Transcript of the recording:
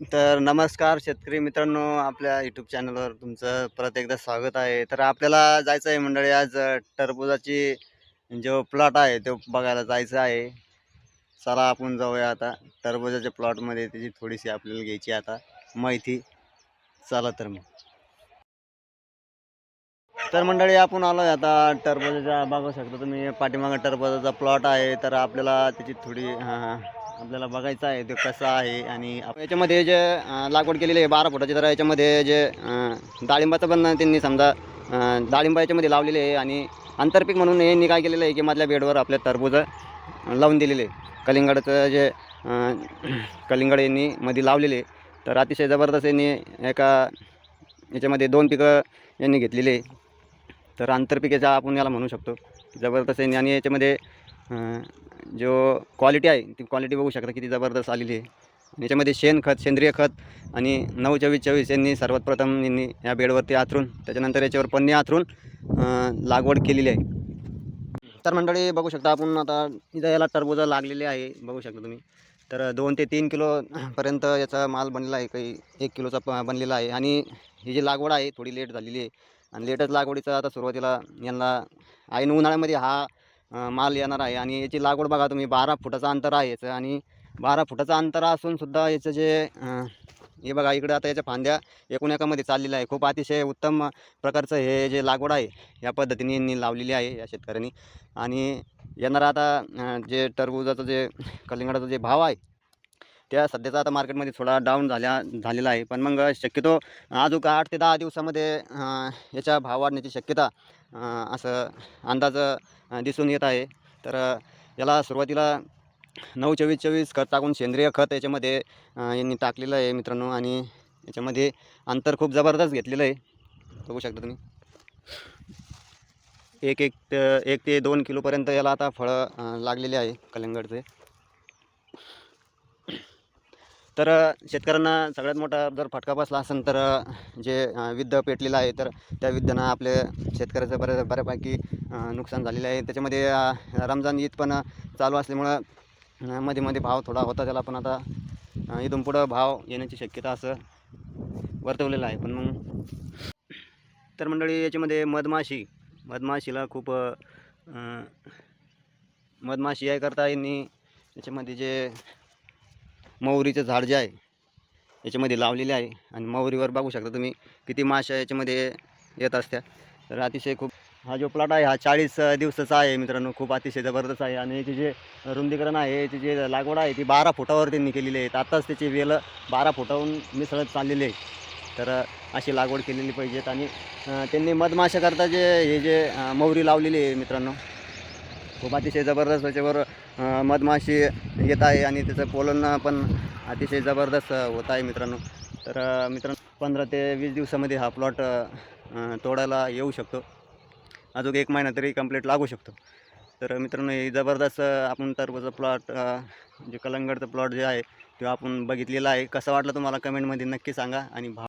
तर नमस्कार शेतकरी मित्रांनो, आपल्या यूट्यूब चॅनलवर तुमचं परत एकदा स्वागत आहे. तर आपल्याला जायचं आहे मंडळी आज टरबुजाची जो प्लॉट आहे तो बघायला जायचं आहे. चला आपण जाऊया आता टरबुजाच्या प्लॉटमध्ये, त्याची थोडीशी आपल्याला घ्यायची आता माहिती. चला तर मग. तर मंडळी आपण आलो आहे आता टरबुजाच्या, बघू शकता तुम्ही पाठीमागे टरबुजाचा प्लॉट आहे. तर आपल्याला त्याची थोडी आपल्याला बघायचं आहे ते कसं आहे. आणि याच्यामध्ये जे लागवड केलेली आहे 12 फुटाची, तर याच्यामध्ये जे डाळिंबाचं पण त्यांनी समजा डाळिंब याच्यामध्ये लावलेले आहे. आणि आंतरपीक म्हणून यांनी काय केलेलं आहे की मधल्या बेडवर आपल्या टरबूज लावून दिलेले आहे. कलिंगडाचं जे कलिंगड यांनी मध्ये लावलेले, तर अतिशय जबरदस्त यांनी एका याच्यामध्ये 2 पिकं यांनी घेतलेली आहे. तर आंतरपिकेचा आपण याला म्हणू शकतो. जबरदस्त आहे. आणि याच्यामध्ये जो क्वालिटी आहे ती क्वालिटी बघू शकता किती जबरदस्त आलेली आहे. याच्यामध्ये शेणखत, सेंद्रिय खत आणि 9-24-24 यांनी सर्वात प्रथम यांनी या बेडवरती आथरून, त्याच्यानंतर याच्यावर पन्नी आथरून लागवड केलेली आहे. तर मंडळी बघू शकता आपण आता इथं याला टरबूज लागलेले आहे, बघू शकता तुम्ही. तर 2 ते 3 किलोपर्यंत याचा माल बनलेला आहे, काही 1 किलोचा बनलेला आहे. आणि ही जी लागवड आहे थोडी लेट झालेली आहे. आणि लेटच लागवडीचं आता सुरुवातीला यांना ऐन उन्हाळ्यामध्ये हा माल येणार आहे. आणि याची लागवड बघा तुम्ही, 12 फुटाचं अंतर आहे याचं. आणि 12 फुटाचं अंतर असूनसुद्धा याचं जे हे बघा इकडे आता याच्या फांद्या एकूण एकामध्ये चाललेल्या आहे. खूप अतिशय उत्तम प्रकारचं हे जे लागवड आहे या पद्धतीने यांनी लावलेली आहे या शेतकऱ्यांनी. आणि येणारा आता जे टरबुजाचं जे कलिंगडाचा जे भाव आहे त्या सध्याचा आता मार्केटमध्ये थोडा डाऊन झालेला आहे. पण मग शक्यतो अजून 8 ते 10 दिवसामध्ये याचा भाव वाढण्याची शक्यता असं अंदाज दिसून येत आहे. तर याला सुरुवातीला 9-24-24 खत टाकून, सेंद्रिय खत याच्यामध्ये यांनी टाकलेलं आहे मित्रांनो. आणि याच्यामध्ये अंतर खूप जबरदस्त घेतलेलं आहे, बघू शकता तुम्ही. 1 ते 2 किलोपर्यंत याला आता फळं लागलेले आहे कलिंगडचे. तर शेतकऱ्यांना सगळ्यात मोठा जर फटका बसला असेल तर जे विद्ध पेटलेलं आहे, तर त्या विद्धानं आपल्या शेतकऱ्याचं बऱ्यापैकी नुकसान झालेलं आहे. त्याच्यामध्ये रमजान ईद पण चालू असल्यामुळं मध्ये मध्ये भाव थोडा होता त्याला, पण आता इथून पुढं भाव येण्याची शक्यता असं वर्तवलेलं आहे. पण मग तर मंडळी याच्यामध्ये मधमाशीला खूप मधमाशी आहे करता यांनी याच्यामध्ये जे मोहरीचं झाड जे आहे याच्यामध्ये लावलेले आहे. आणि मोहरीवर बघू शकता तुम्ही किती माशा याच्यामध्ये येत असत्या. तर अतिशय खूप हा जो प्लॉट आहे हा 40 दिवसाचा आहे मित्रांनो, खूप अतिशय जबरदस्त आहे. आणि याचे जे रुंदीकरण आहे, याची जे लागवड आहे ती 12 फुटावर त्यांनी केलेली आहे. आत्ताच त्याची वेलं 12 फुटाहून मिसळत चाललेली आहे. तर अशी लागवड केलेली पाहिजेत. आणि त्यांनी मधमाशा करता जे हे जे मोहरी लावलेली आहे मित्रांनो, खूप अतिशय जबरदस्त त्याच्यावर मधमाशी येत आहे. आणि त्याचं पोलन पण अतिशय जबरदस्त होत आहे मित्रांनो. तर मित्रांनो 15 ते 20 दिवसामध्ये हा प्लॉट तोडायला येऊ शकतो. अजून 1 महिना तरी कंप्लीट लागू शकतो. तर मित्रांनो हे जबरदस्त आपण टरबूजचा प्लॉट जे कलिंगडचं प्लॉट जे आहे ते आपण बघितलेलं आहे. कसं वाटलं तुम्हाला कमेंटमध्ये नक्की सांगा. आणि